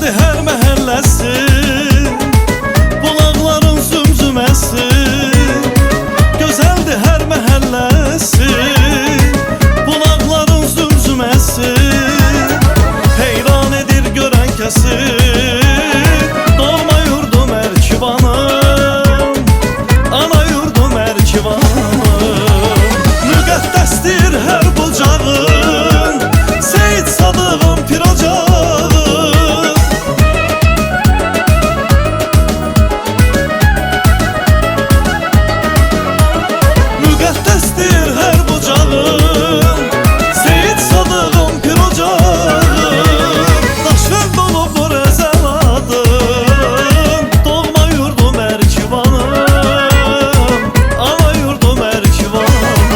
Gözəldi hər məhəlləsi, bulaqların zümzüməsi. Gözəldi hər məhəlləsi, bulaqların zümzüməsi. Heyran edir görən kəsi, doğma yurdum Ərkivanım, ana yurdum Ərkivanım. Müqəddəsdir hər bucağın, Seyid Sadığın pir ocağı. Müqəddəsdir hər bucağın, Seyid Sadığın pir ocağı. Daşlar doludur əzəl adın, doğma yurdum Ərkivanım, ana yurdum Ərkivanım.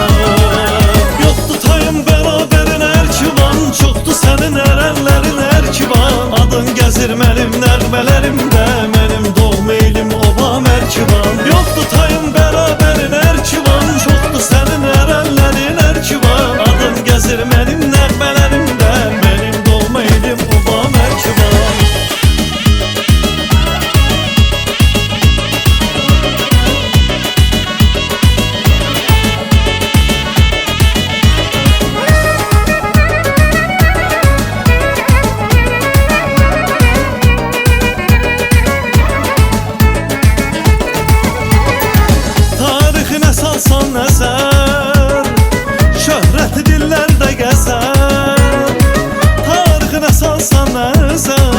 Yoxdur tayın bərabərin Ərkivan, çoxdur sənin ərənlərin Ərkivan. Adın gəzir mənim nəğmələrimdə, mənim doğma elim obam Ərkivan. Yoxdur tayın bərabərin Ərkivan, çoxdur sənin ərənlərin Ərkivan. Adın gəzir mənim nəğmələrimdə, mənim doğma elim obam Ərkivan. Tarixinə salsan nəzər, şöhrəti dillərdə gəzər. Tarixinə salsan nəzər,